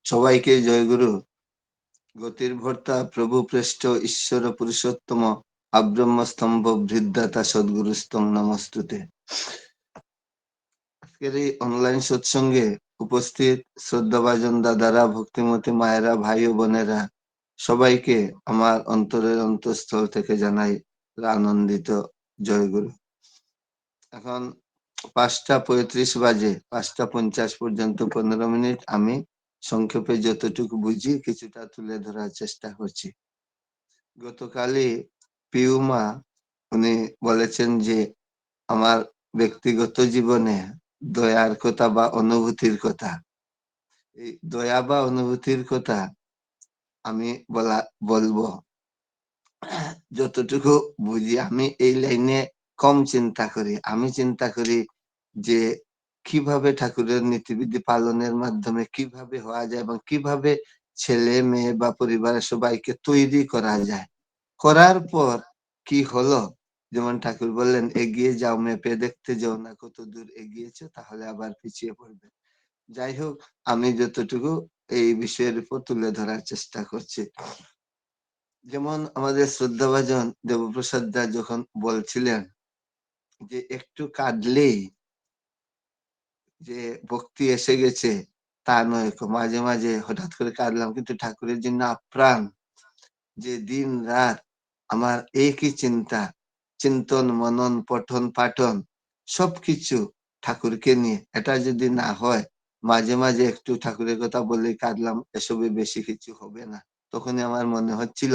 সবাইকে জয়গুরু। গতির ভর্তা প্রভু প্রেষ্ঠ ঈশ্বর পুরুষোত্তম আব্রহ্ম স্তম্ভ বৃদ্ধাতা সদ্গুরু স্তং নমস্তুতে। আজকের এই অনলাইন সৎসঙ্গে উপস্থিত শ্রদ্ধাভাজন দাদারা, ভক্তিমতী মায়েরা, ভাই ও বোনেরা, সবাইকে আমার অন্তরের অন্তঃস্থল থেকে জানাই আনন্দিত জয়গুরু। এখন 5টা 35 বাজে, 5টা 50 পর্যন্ত 15 মিনিট আমি সংক্ষেপে যতটুকু বুঝি কিছুটা তুলে ধরার চেষ্টা করছি। গতকালই পিউমা উনি বলেছেন যে আমার ব্যক্তিগত জীবনে দয়ার কথা বা অনুভূতির কথা, এই দয়া বা অনুভূতির কথা আমি বলবো। যতটুকু বুঝি আমি এই লাইনে কম চিন্তা করি। আমি চিন্তা করি যে কিভাবে ঠাকুরের নীতিবিধি পালনের মাধ্যমে কিভাবে হওয়া যায় এবং কিভাবে ছেলে মেয়ে বা পরিবারের সবাইকে তৈরি করা যায়। করার পর কি হলো, যেমন ঠাকুর বললেন এগিয়ে যাও, মেপে দেখতে যাও না কত দূর এগিয়েছো, তাহলে আবার পিছিয়ে পড়বে। যাই হোক, আমি যতটুকু এই বিষয়ের উপর তুলে ধরার চেষ্টা করছি। যেমন আমাদের শ্রদ্ধাভাজন দেবপ্রসাদ দা যখন বলছিলেন যে একটু কাঁদলেই যে ভক্তি এসে গেছে তা নয়, মাঝে মাঝে হঠাৎ করে কাঁদলাম কিন্তু ঠাকুরের জন্য আপ্রাণ, যে দিন রাত আমার একই চিন্তা, চিন্তন মনন পঠন পাঠন সবকিছু ঠাকুরকে নিয়ে, এটা যদি না হয় মাঝে মাঝে একটু ঠাকুরের কথা বলে কাঁদলাম, এসবে বেশি কিছু হবে না। তখনই আমার মনে হচ্ছিল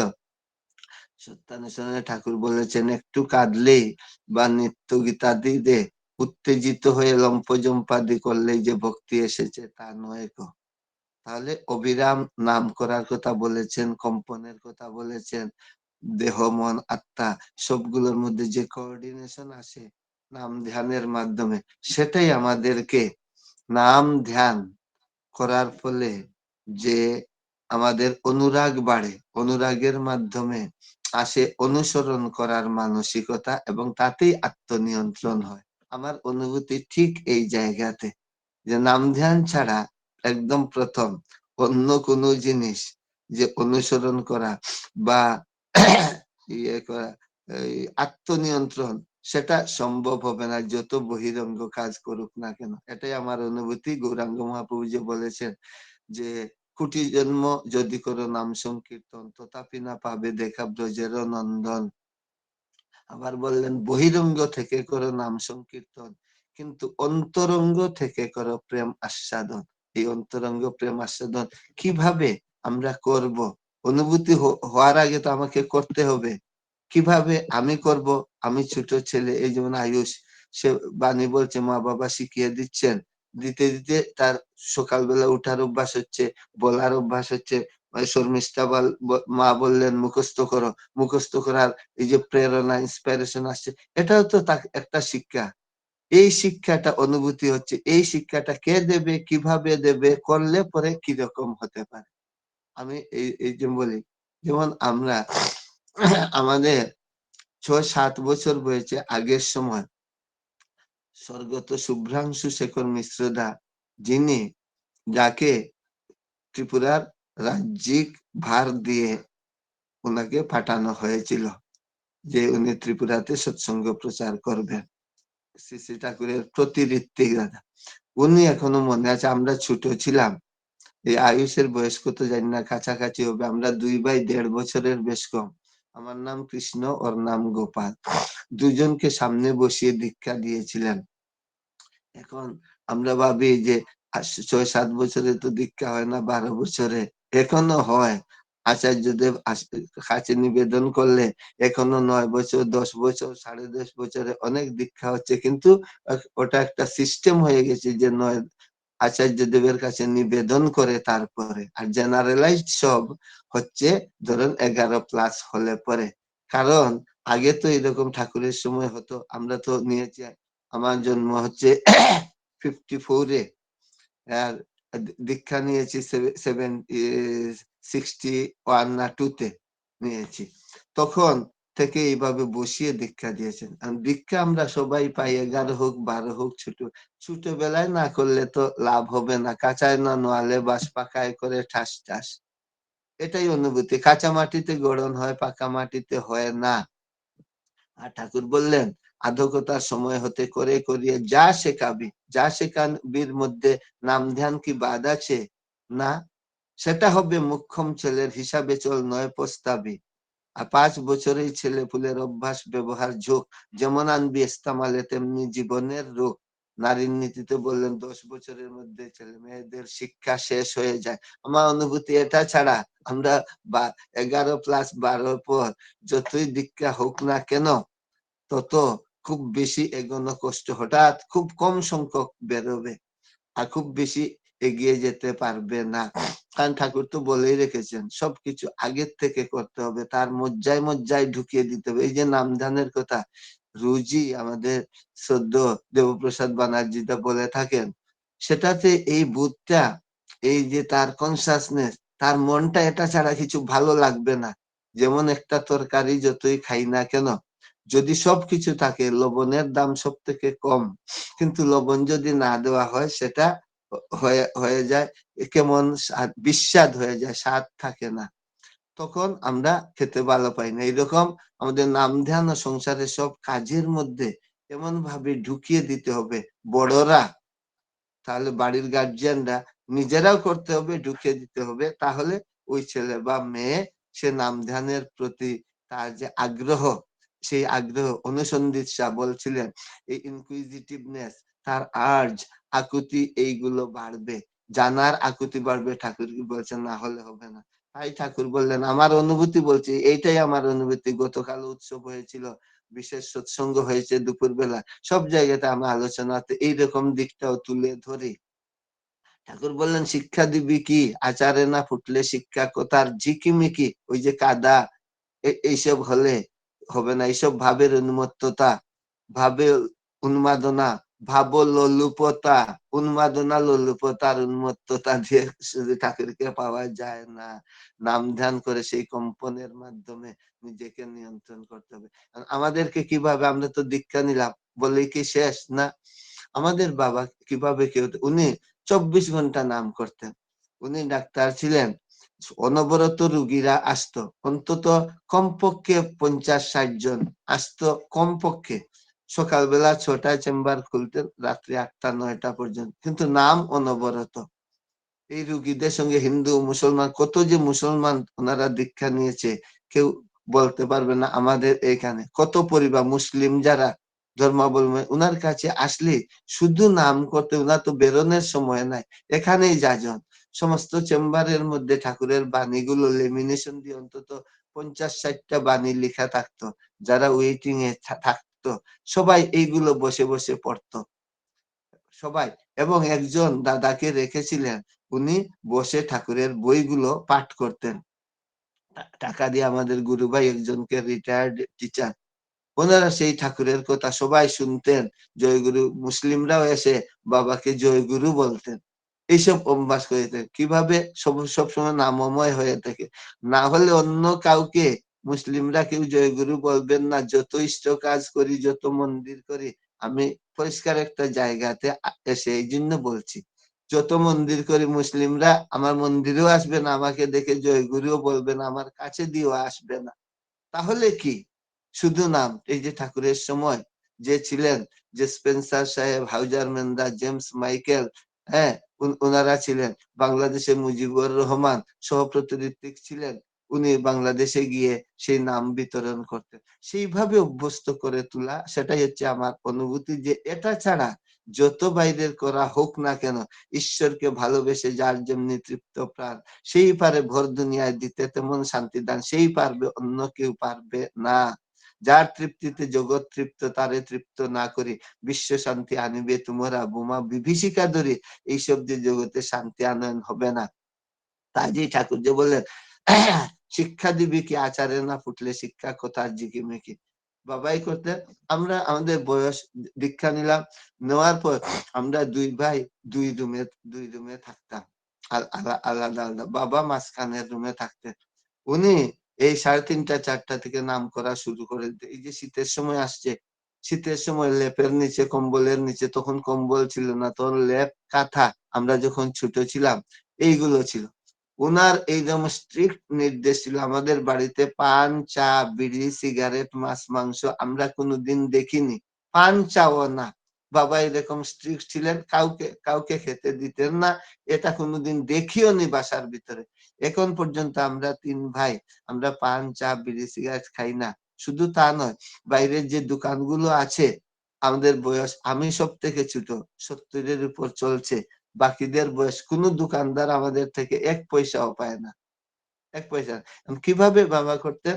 সত্যানুসরণে ঠাকুর বলেছেন একটু কাঁদলেই বা নিত্য গীতাদিতে উত্তেজিত হয়ে লম্পজম্পাদি করলেই যে ভক্তি এসেছে তা নয় গো। তাহলে অবিরাম নাম করার কথা বলেছেন, কম্পনের কথা বলেছেন, দেহ মন আত্মা সবগুলোর মধ্যে যে কোঅর্ডিনেশন আসে নাম ধ্যানের মাধ্যমে, সেটাই আমাদেরকে নাম ধ্যান করার ফলে যে আমাদের অনুরাগ বাড়ে, অনুরাগের মাধ্যমে আসে অনুসরণ করার মানসিকতা এবং তাতেই আত্মনিয়ন্ত্রণ হয়। আমার অনুভূতি ঠিক এই জায়গাতে, যে নাম ধ্যান ছাড়া একদম প্রথম অন্য কোনো জিনিস যে অনুসরণ করা বা ইয়ে করা, এই আত্মনিয়ন্ত্রণ, সেটা সম্ভব হবে না যত বহিরঙ্গ কাজ করুক না কেন। এটাই আমার অনুভূতি। গৌরাঙ্গ মহাপ্রভু যে বলেছেন যে কোটি জন্ম যদি করো নাম সংকীর্তন তথাপি না পাবে দেখা ব্রজের নন্দন। আবার বললেন বহিরঙ্গ থেকে করো নাম সংকীর্তন কিন্তু অন্তরঙ্গ থেকে করো প্রেম আস্বাদন। এই অন্তরঙ্গ প্রেম আস্বাদন কিভাবে আমরা করব? অনুভূতি হওয়ার আগে তো আমাকে করতে হবে। কিভাবে আমি করব? আমি ছোট ছেলে, এই যেমন আয়ুষ, সে বাণী বলছে মা বাবা শিখিয়ে দিচ্ছেন, দিতে দিতে তার সকালবেলা উঠার অভ্যাস হচ্ছে, বলার অভ্যাস হচ্ছে। শর্মিষ্ঠা মা বললেন মুখস্থ করো, মুখস্থ করার এই যে প্রেরণা ইন্সপিরেশন আসছে, এটাও তো একটা শিক্ষা। এই শিক্ষাটা অনুভূতি হচ্ছে, এই শিক্ষাটা কে দেবে, কিভাবে দেবে, করলে পরে কিরকম হতে পারে। আমি এই যে বলি, যেমন আমরা আমাদের 6-7 বছর বয়সে আগের সময় স্বর্গত শুভ্রাংশু শেখর মিশ্রদা, যিনি যাকে ত্রিপুরার রাজ্যিক ভার দিয়ে ওনাকে পাঠানো হয়েছিল যে উনি ত্রিপুরাতে সৎসঙ্গ প্রচার করবেন, শ্রী শ্রী ঠাকুরের প্রতি ঋত্বিক দাদা, উনি এখনো মনে আছে। আমরা ছোট ছিলাম, এই আয়ুষের বয়স কত জানি না, কাছাকাছি হবে, আমরা 2 ভাই 1.5 বছরের বেশ কম। আমার নাম কৃষ্ণ, ওর নাম গোপাল। দুজনকে সামনে বসিয়ে দীক্ষা দিয়েছিলেন। এখন আমরা ভাবি যে 6-7 বছরে তো দীক্ষা হয় না, 12 বছরে এখনো হয়। আচার্যদেব কাছে নিবেদন করলে এখনো 9 বছর 10 বছর 10.5 বছরে অনেক দীক্ষা হচ্ছে, কিন্তু ওটা একটা সিস্টেম হয়ে গেছে যে আচার্যদেবের কাছে নিবেদন করে তারপরে, আর জেনারেলাইজড সব হচ্ছে ধরুন 11+ হলে পরে। কারণ আগে তো এরকম ঠাকুরের সময় হতো, আমরা তো নিয়েছি, আমার জন্ম হচ্ছে 54-এ, আর দীক্ষা নিয়েছি 61 না 2-তে নিয়েছি। তখন থেকে এইভাবে বসিয়ে দীক্ষা দিয়েছেন। আর দীক্ষা আমরা সবাই পাই, 11 হোক 12 হোক, ছোটবেলায় না করলে তো লাভ হবে না। কাঁচায় না নোয়ালে বাঁশ, পাকায় করে ঠাস ঠাস। এটাই অনুভূতি। কাঁচা মাটিতে গড়ন হয়, পাকা মাটিতে হয় না। আর ঠাকুর বললেন, আধকতার সময় হতে করে করিয়ে যা শেখাবি, যা শেখাবির মধ্যে নাম ধ্যান কি বাদ আছে? না। সেটা হবে মুখ্যম ছেলের হিসাবে চল নয় পস্তাবি। আর 5 বছরেই ছেলে পুলের অভ্যাস ব্যবহার ঝোঁক, যেমন আনবি ইস্তেমালে তেমনি জীবনের রোগ। নারীর নীতিতে বললেন 10 বছরের মধ্যে ছেলে মেয়েদের শিক্ষা শেষ হয়ে যায়। আমার অনুভূতি এটা ছাড়া আমরা 11+12 পর যতই দীক্ষা হোক না কেন, তত খুব বেশি এগোনো কষ্ট। হঠাৎ খুব কম সংখ্যক বেরোবে, আর খুব বেশি এগিয়ে যেতে পারবে না। কারণ ঠাকুর তো বলেই রেখেছেন, সবকিছু আগের থেকে করতে হবে, তার মজ্জায় মজ্জায় ঢুকিয়ে দিতে হবে। এই যে নামধানের কথা রোজই আমাদের সদ্য দেবপ্রসাদ বানার্জিদা বলে থাকেন, সেটাতে এই বুধটা, এই যে তার কনসাসনেস, তার মনটা এটা ছাড়া কিছু ভালো লাগবে না। যেমন একটা তরকারি যতই খাই না কেন, যদি সবকিছু থাকে, লবণের দাম সব থেকে কম, কিন্তু লবণ যদি না দেওয়া হয়, সেটা হয়ে হয়ে যায় কেমন বিস্বাদ হয়ে যায়, স্বাদ থাকে না, তখন আমরা খেতে ভালো পাই না। এইরকম আমাদের নাম ধ্যান ও সংসারের সব কাজের মধ্যে এমন ভাবে ঢুকিয়ে দিতে হবে বড়রা, তাহলে বাড়ির গার্জিয়ানরা নিজেরাও করতে হবে, ঢুকিয়ে দিতে হবে। তাহলে ওই ছেলে বা মেয়ে, সে নাম ধ্যানের প্রতি তার যে আগ্রহ, সেই আগ্রহ, অনুসন্ধিৎ শাহ বলছিলেন, এই ইনকুইজিটিভনেস, তার আর্জ, আকুতি, এইগুলো বাড়বে, জানার আকুতি বাড়বে। ঠাকুর কি বলছেন, না হলে হবে না। তাই ঠাকুর বললেন, আমার অনুভূতি বলছি, এইটাই আমার অনুভূতি। গতকাল উৎসব হয়েছিল, বিশেষ সৎসঙ্গ হয়েছে দুপুর বেলা, সব জায়গাতে আমরা আলোচনাতে এইরকম দিকটাও তুলে ধরি। ঠাকুর বললেন, শিক্ষা দিবি কি, আচারে না ফুটলে শিক্ষা কোথার ঝিকিমিকি, ওই যে কাদা, এইসব হলে হবে না। এইসব ভাবের উন্মত্ততা, ভাবে উন্মাদনা, ভাব লোলুপতা, উন্মাদনা লোলুপতার উন্মত্ততা দিয়ে শুধু ঠাকুরকে পাওয়া যায় না। নাম ধ্যান করে সেই কম্পনের মাধ্যমে নিজেকে নিয়ন্ত্রণ করতে হবে। আমাদেরকে কিভাবে, আমরা তো দীক্ষা নিলাম বলেই কি শেষ না? আমাদের বাবা কিভাবে, কেউ উনি 24 ঘন্টা নাম করতেন। উনি ডাক্তার ছিলেন, অনবরত রুগীরা আসতো, অন্তত কমপক্ষে 50-60 জন আসতো কমপক্ষে। সকালবেলা 6টায় চেম্বার খুলতেন, রাত্রি 8টা-9টা পর্যন্ত, কিন্তু নাম অনবরত। এই রুগীদের সঙ্গে হিন্দু মুসলমান, কত যে মুসলমান ওনারা দীক্ষা নিয়েছে, কেউ বলতে পারবে না। আমাদের এখানে কত পরিবার মুসলিম যারা ধর্মাবলম্বী, উনার কাছে আসলে শুধু নাম করতে, উনার তো বেরোনোর সময় নাই, এখানেই যাজন। সমস্ত চেম্বারের মধ্যে ঠাকুরের বাণীগুলো লেমিনেশন দিয়ে অন্তত 50-60টা বাণী লেখা থাকতো। যারা ওয়েটিং এ থাকতো, সবাই এইগুলো বসে বসে পড়তো সবাই। এবং একজন দাদাকে রেখেছিলেন, উনি বসে ঠাকুরের বইগুলো পাঠ করতেন। টাকা দিয়ে আমাদের গুরু ভাই একজনকে, রিটায়ার্ড টিচার, ওনারা সেই ঠাকুরের কথা সবাই শুনতেন। জয়গুরু, মুসলিমরাও এসে বাবাকে জয়গুরু বলতেন। এইসব অভ্যাস করেতেন। কিভাবে সবসময় নামময় হয়ে থাকে, না হলে অন্য কাউকে মুসলিমরা কেউ জয়গুরু বলবেন না। যত ইষ্ট কাজ করি, যত মন্দির করি, আমি পরিষ্কার একটা জায়গাতে এসে এই জন্য বলছি, যত মন্দির করি মুসলিমরা আমার মন্দিরেও আসবে না, আমাকে দেখে জয়গুরুও বলবে না, আমার কাছে দিয়েও আসবে না। তাহলে কি, শুধু নাম। এই যে ঠাকুরের সময় যে ছিলেন, যে স্পেন্সার সাহেব, হাউজার মেন্দা, জেমস মাইকেল, হ্যাঁ, ওনারা ছিলেন। বাংলাদেশে মুজিবুর রহমান সহপ্রতিনিধিত্ব ছিলেন, উনি বাংলাদেশে গিয়ে সেই নাম বিতরণ করতেন। সেইভাবে অভ্যস্ত করে তোলা, সেটাই হচ্ছে আমার অনুভূতি, যে এটা ছাড়া যত বাইরের করা হোক না কেন, ঈশ্বরকে ভালোবেসে যার যেমনি তৃপ্ত প্রাণ, সেই পারে ভর দুনিয়ায় দিতে তেমন শান্তি দান, সেই পারবে, অন্য কেউ পারবে না। যার তৃপ্তিতে জগৎ তৃপ্ত, তারে তৃপ্ত না করি বিশ্ব শান্তি আনিবে তোমরা বোমা বিভীষিকা ধরে, এইসব যে জগতে শান্তি আনয়ন হবে না। তাই যে ঠাকুর যে বললেন, শিক্ষা দিবি কি, আচারে না ফুটলে শিক্ষা কোথার ঝিকিমিকি। বাবাই করতেন। আমরা আমাদের বয়স, দীক্ষা নিলাম, নেওয়ার পর আমরা দুই ভাই দুই রুমে থাকতাম, আলাদা আলাদা। বাবা মাঝখানের রুমে থাকতেন। উনি এই 3:30 4টা থেকে নাম করা শুরু করে দিত। এই যে শীতের সময় আসছে, শীতের সময় লেপের নিচে, কম্বলের নিচে, তখন কম্বল ছিল না, তখন লেপ, কাঁথা, আমরা যখন ছোট ছিলাম এইগুলো ছিল। উনার এইরকম স্ট্রিক্ট নির্দেশ ছিল, আমাদের বাড়িতে পান, চা, বিড়ি, সিগারেট, মাছ, মাংস আমরা কোনোদিন দেখিনি। পান, চাও না। বাবা এরকম স্ট্রিক্ট ছিলেন, কাউকে কাউকে খেতে দিতেন না। এটা কোনোদিন দেখিও নি বাসার ভিতরে। এখন পর্যন্ত আমরা 3 ভাই, আমরা পান, চা, বিড়ি, সিগারেট খাই না। শুধু তা নয়, বাইরের যে দোকানগুলো আছে, আমাদের বয়স, আমি সবথেকে ছোট, 70 এর উপর চলছে। বাকিদের বয়স, কোন দোকানদার আমাদের থেকে 1 পয়সাও পায় না। 1 পয়সা। কিভাবে বাবা করতেন?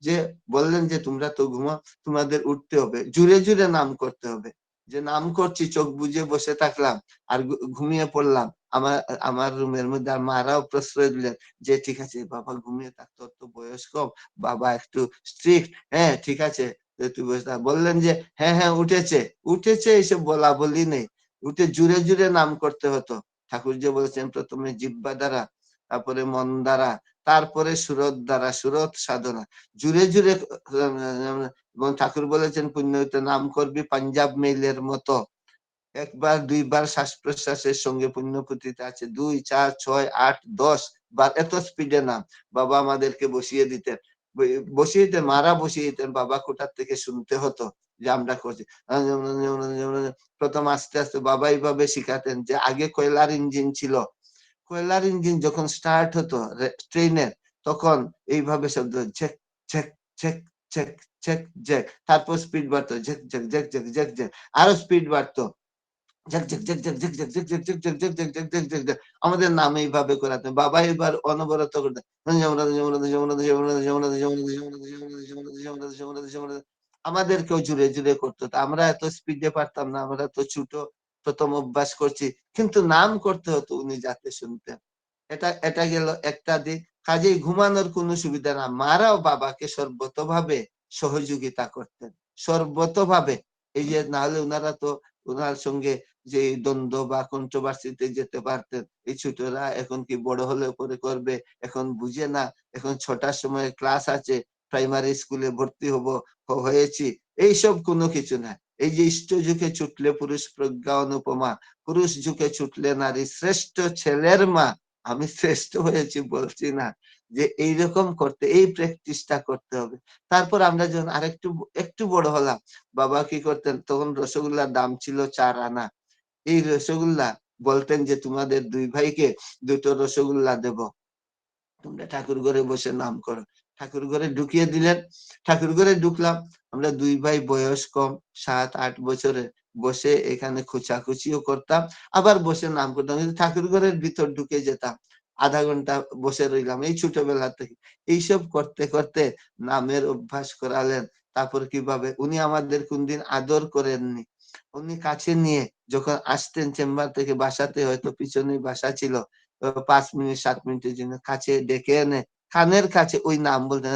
যে বললেন যে, "তোমরা তো ঘুমাও, তোমাদের উঠতে হবে। জোরে, জোরে নাম করতে হবে।" যে নাম করছি, চোখ বুজে বসে থাকলাম আর ঘুমিয়ে পড়লাম। আমার আমার রুমের মধ্যে আর মারাও প্রশ্রয় দিলেন যে, "ঠিক আছে বাবা ঘুমিয়ে থাক, তোর তো বয়স কম। বাবা একটু স্ট্রিক্ট। হ্যাঁ, ঠিক আছে। তুই বসে থাক।" বললেন যে, "হ্যাঁ, হ্যাঁ উঠেছে।" উঠেছে এসব বলা-বলি নেই। উঠে জোরে, জোরে নাম করতে হতো। ঠাকুর যে বলেছেন, "প্রথমে জিহ্বা দ্বারা, তারপরে মন দ্বারা, তারপরে সুরত দ্বারা, সুরত সাধনা।" জুড়ে, জুড়ে এবং ঠাকুর বলেছেন, "পুণ্য হইতে নাম করবি পাঞ্জাব মেইলের মতো। একবার ২ বার শ্বাস-প্রশ্বাসের সঙ্গে পুণ্য পুঁথিতে আছে। ২, ৪, ৬, ৮, ১০ বার এত স্পিডে নাম।" বাবা আমাদেরকে বসিয়ে দিতেন। বসিয়ে দিতেন, মারা বসিয়ে দিতেন। বাবা কোঠার থেকে শুনতে হতো যে আমরা করছি। প্রথম আস্তে, আস্তে বাবা এইভাবে শিখাতেন যে আগে কয়লার ইঞ্জিন ছিল। কয়লার ইঞ্জিন যখন স্টার্ট হতো ট্রেনের, তখন এইভাবে শব্দ ঝেক, ঝেক, ঝেক, ঝেক, ঝেক, ঝেক। তারপর স্পিড বাড়তো। ঝেক, ঝেক, ঝেক, ঝেক, ঝেক, ঝেক। আরো স্পিড বাড়তো। ঝেক, ঝেক, ঝেক, ঝেক, ঝেক, ঝেক, ঝেক, ঝেক, ঝেক, ঝেক, ঝেক, ঝেক, ঝেক, ঝেক, ঝেক, ঝেক। আমাদের নাম এইভাবে করাতেন। বাবা এবার অনবরত করতেন। আমাদেরকেও জুড়ে, জুড়ে করতো। তা আমরা এত স্পিডে পারতাম না। আমরা তো ছোট, প্রথম অভ্যাস করছি। কিন্তু নাম করতে হতো উনি যাতে শুনতেন। এটা গেল একটা দিক। কাজেই ঘুমানোর কোনো সুবিধা না। মারাও বাবাকে সর্বতোভাবে সহযোগিতা করতেন। সর্বতোভাবে। এই যে না হলে উনারা তো উনার সঙ্গে যে দ্বন্দ্ব বা কন্ট্রোভার্সিতে যেতে পারতেন। এই ছোটরা এখন কি বড় হলে পরে করবে, এখন বুঝে না। এখন ৬টার সময় ক্লাস আছে, প্রাইমারি স্কুলে ভর্তি হয়েছি। এইসব কোনো কিছু না। এই যে ইষ্টযুগে ছুটলে পুরুষ প্রজ্ঞা অনুপমা, পুরুষ যুগে ছুটলে নারী শ্রেষ্ঠ ছেলের মা। আমি শ্রেষ্ঠ হয়েছি বলছি না। যে এইরকম করতে, এই প্র্যাকটিসটা করতে হবে। তারপর আমরা যখন আরেকটু একটু বড় হলাম, বাবা কি করতেন, তখন রসগোল্লার দাম ছিল ৪ আনা। এই রসগোল্লা বলতেন যে, "তোমাদের ২ ভাইকে ২ টো রসগোল্লা দেব। তোমরা ঠাকুর ঘরে বসে নাম করো।" ঠাকুর ঘরে ঢুকিয়ে দিলেন। ঠাকুর ঘরে ঢুকলাম। আমরা ২ ভাই, বয়স কম, ৭-৮ বছরের। বসে এখানে খোঁচাখুচিও করতাম। আবার বসে নাম করতাম। কিন্তু ঠাকুর ঘরের ভিতর ঢুকে যেতাম। ০.৫ ঘন্টা বসে রইলাম এই ছোটবেলা থেকে। এইসব করতে, করতে নামের অভ্যাস করালেন। তারপর কিভাবে উনি আমাদের কোনদিন আদর করেননি। উনি কাছে নিয়ে যখন আসতেন চেম্বার থেকে, বাসাতে হয়তো পিছনেই বাসা ছিল। ৫ মিনিট ৭ মিনিটের জন্য কাছে ডেকে এনে কানের কাছে ওই নাম বলতেন,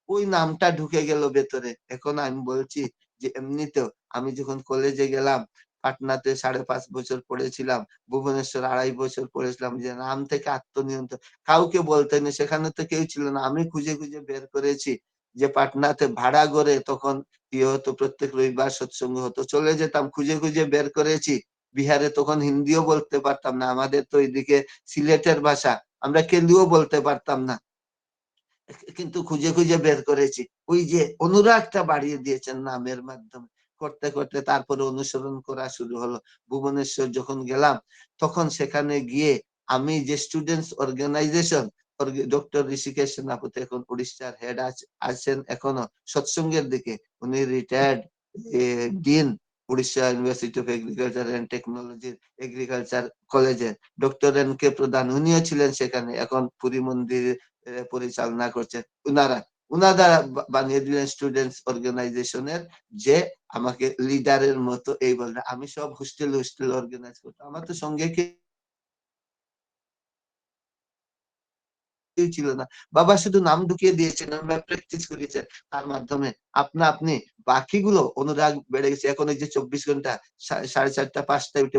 ওই নামটা ঢুকে গেল ভেতরে। এখন আমি বলছি যে এমনিতেও আমি যখন কলেজে গেলাম, পাটনাতে ৫.৫ বছর পড়েছিলাম, ভুবনেশ্বর ২.৫ বছর পড়েছিলাম, যে নাম থেকে আত্মনিয়ন্ত্রণ কাউকে বলতেন না, সেখানে তো কেউ ছিল না। আমি খুঁজে, খুঁজে বের করেছি যে পাটনাতে ভাড়া ঘরে তখন ইয়ে হতো, প্রত্যেক রবিবার সৎসঙ্গ হতো। চলে যেতাম, খুঁজে, খুঁজে বের করেছি। বিহারে তখন হিন্দিও বলতে পারতাম না। আমাদের তো এদিকে সিলেটের ভাষা। আমরা কেন্দুও বলতে পারতাম না। কিন্তু খুঁজে, খুঁজে বের করেছি। ওই যে অনুরাগটা বাড়িয়ে দিয়েছেন নামের মাধ্যমে। করতে, করতে তারপরে অনুসরণ করা শুরু হলো। ভুবনেশ্বর যখন গেলাম, তখন সেখানে গিয়ে আমি যে স্টুডেন্টস অর্গানাইজেশন, ডক্টর ঋষিকেশ সেনাপতি এখন উড়িষ্যার হেড আছেন এখনো সৎসঙ্গের দিকে। উনি retired dean, Orissa university of agriculture and টেকনোলজির এগ্রিকালচার কলেজের। ডক্টর এন কে প্রধান উনিও ছিলেন সেখানে। এখন পুরী মন্দির পরিচালনা করছেন উনারা। উনারা বানিয়ে দিলেন স্টুডেন্টস অর্গানাইজেশনের, যে আমাকে লিডারের মতো এই বললেন। আমি সব হোস্টেল হোস্টেল অর্গানাইজ করতাম। আমার তো সঙ্গে কেউ ছিল না। বাবা শুধু নাম ঢুকিয়ে দিয়েছেন, আমরা প্র্যাকটিস করেছেন। তার মাধ্যমে আপনা আপনি বাকিগুলো অনুরাগ বেড়ে গেছে। এখন এই যে ২৪ ঘন্টা ৪:৩০ ৫টায় উঠে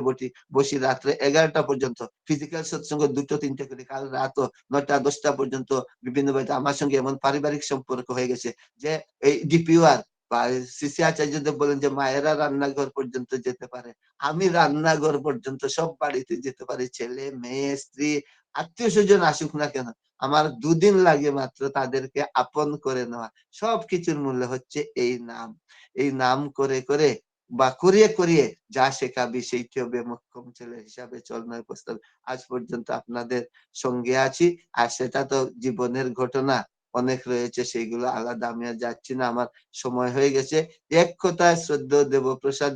বসি রাত্রে ১১টা পর্যন্ত। ফিজিক্যাল সৎসঙ্গ ২টো ৩টে করে। কাল রাতও ৯টা ১০টা পর্যন্ত বিভিন্ন বাড়িতে আমার সঙ্গে এমন পারিবারিক সম্পর্ক হয়ে গেছে যে এই ডিপিওয়ার বা সিসি আচার্যদেব বলেন যে মায়েরা রান্নাঘর পর্যন্ত যেতে পারে। আমি রান্নাঘর পর্যন্ত সব বাড়িতে যেতে পারি। ছেলে, মেয়ে, স্ত্রী, আত্মীয়স্বজন আসুক না কেন, আমার ২ দিন লাগে মাত্র তাদেরকে আপন করে নেওয়া। সবকিছুর মূল্য হচ্ছে এই নাম। এই নাম করে, করে বা করিয়ে, করিয়ে যা শেখাবি সেইটি হবে, মোক্ষম ছেলে হিসাবে চল নয় পস্তাবি। আজ পর্যন্ত আপনাদের সঙ্গে আছি। আর সেটা তো জীবনের ঘটনা অনেক রয়েছে, সেইগুলো আলাদা আমি আর যাচ্ছি না। আমার সময় হয়ে গেছে। এক কথায় শ্রদ্ধেয় দেবপ্রসাদ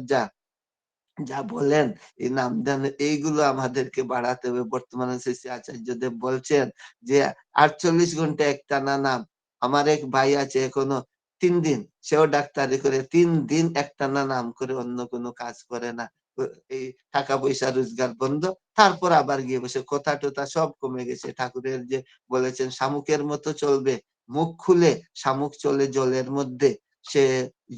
যা বলেন এই নামধান এইগুলো আমাদেরকে বাড়াতে হবে। বর্তমানে শ্রী আচার্যদেব বলছেন যে ৪৮ ঘন্টা একটানা নাম। আমার এক ভাই আছে এখনো ৩ দিন, সেও ডাক্তারি করে ৩ দিন একটানা নাম করে, অন্য কোনো কাজ করে না। এই টাকা পয়সা রোজগার বন্ধ। তারপর আবার গিয়ে বসে কথা-টথা সব কমে গেছে। ঠাকুরের যে বলেছেন শামুকের মতো চলবে। মুখ খুলে শামুক চলে জলের মধ্যে। সে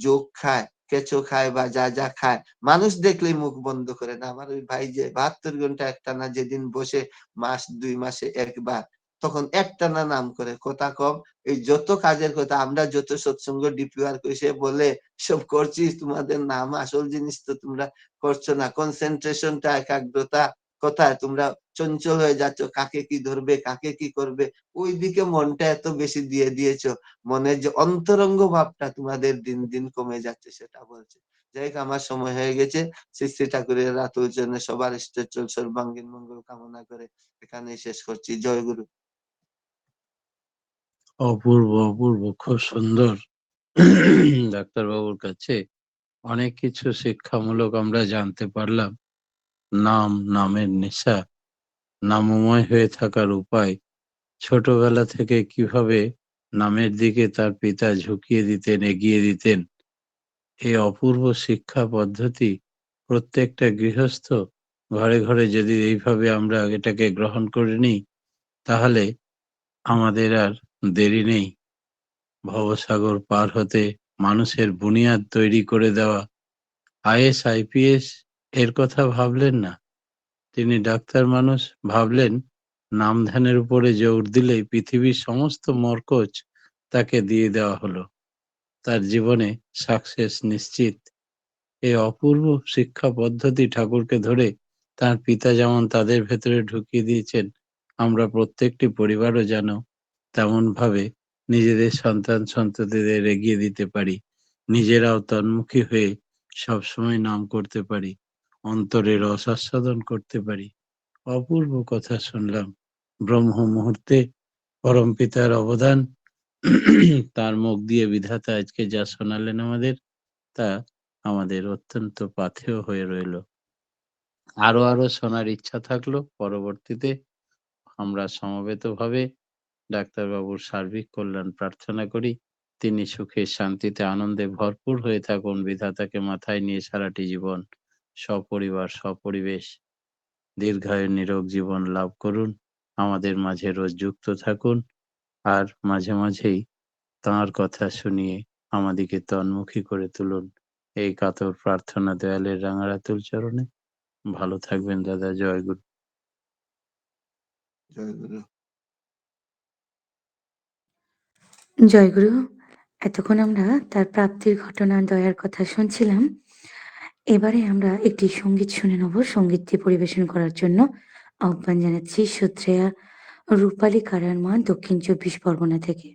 যোগ খায়, কেঁচো খায় বা যা, যা খায়, মানুষ দেখলেই মুখ বন্ধ করে না। আমার ওই ভাই যে ৭২ ঘন্টা একটানা যেদিন বসে, মাস ২ মাসে ১ বার, তখন একটানা নাম করে, কথা কম। এই যত কাজের কথা আমরা যত সৎসঙ্গ ডিপিআর করি, সে বলে সব করছিস, তোমাদের নাম আসল জিনিস তো তোমরা করছো না। কনসেনট্রেশনটা, একাগ্রতা কোথায়? তোমরা চঞ্চল হয়ে যাচ্ছ, কাকে কি ধরবে, কাকে কি করবে, ওইদিকে মনটা এত বেশি দিয়ে দিয়েছো। মনের যে অন্তরঙ্গ ভাবটা তোমাদের দিন, দিন কমে যাচ্ছে, সেটা বলছে। যাই হোক, আমার সময় হয়ে গেছে। শ্রী শ্রী ঠাকুরের রাতুল চরণে সবার ইষ্টচল সর্বাঙ্গীন মঙ্গল কামনা করে এখানেই শেষ করছি। জয় গুরু। অপূর্ব, অপূর্ব, খুব সুন্দর। ডাক্তারবাবুর কাছে অনেক কিছু শিক্ষামূলক আমরা জানতে পারলাম। নাম, নামের নেশা, নামময় হয়ে থাকার উপায়, ছোটবেলা থেকে কিভাবে নামের দিকে তার পিতা ঝুঁকিয়ে দিতেন, এগিয়ে দিতেন। এই অপূর্ব শিক্ষা পদ্ধতি প্রত্যেকটা গৃহস্থ ঘরে ঘরে যদি এইভাবে আমরা এটাকে গ্রহণ করে নিই, তাহলে আমাদের আর দেরি নেই ভবসাগর পার হতে। মানুষের বুনিয়াদ তৈরি করে দেওয়া। আইএস আইপিএস এর কথা ভাবলেন না, তিনি ডাক্তার মানুষ, ভাবলেন নাম ধ্যানের উপরে জোর দিলেই পৃথিবীর সমস্ত মরকজ তাকে দিয়ে দেওয়া হলো, তার জীবনে সাকসেস নিশ্চিত। এই অপূর্ব শিক্ষা পদ্ধতি ঠাকুরকে ধরে তার পিতা যেমন তাদের ভেতরে ঢুকিয়ে দিয়েছেন, আমরা প্রত্যেকটি পরিবারও যেন তেমন ভাবে নিজেদের সন্তান সন্ততিদের এগিয়ে দিতে পারি, নিজেরাও তন্মুখী হয়ে সবসময় নাম করতে পারি, অন্তরের রসাস্বাদন করতে পারি। অপূর্ব কথা শুনলাম। ব্রহ্ম মুহূর্তে পরম পিতার অবদান, তার মুখ দিয়ে বিধাতা আজকে যা শোনালেন আমাদের, তা আমাদের অত্যন্ত পাথেয় হয়ে রইল। আরো আরো শোনার ইচ্ছা থাকলো পরবর্তীতে। আমরা সমবেতভাবে ডাক্তারবাবুর সার্বিক কল্যাণ প্রার্থনা করি। তিনি সুখে শান্তিতে আনন্দে ভরপুর হয়ে থাকুন, বিধাতাকে মাথায় নিয়ে সারাটি জীবন সপরিবার সপরিবেশ দীর্ঘায়ু নিরোগ জীবন লাভ করুন। আমাদের মাঝে রোজ যুক্ত থাকুন, আর মাঝে মাঝেই তাঁর কথা শুনিয়ে আমাদিকে তন্মুখী করে তুলুন। এই কাতর প্রার্থনা দয়ালের রাঙারাতুল চরণে। ভালো থাকবেন দাদা। জয় গুরু। জয় গুরু। জয়গুরু। এতক্ষণ আমরা তার প্রাপ্তির ঘটনা, দয়ার কথা শুনছিলাম। এবারে আমরা একটি সঙ্গীত শুনে নেব। সঙ্গীতটি পরিবেশন করার জন্য আহ্বান জানাচ্ছি শ্রদ্ধেয়া রূপালী কারার মা, দক্ষিণ ২৪ পরগনা থেকে।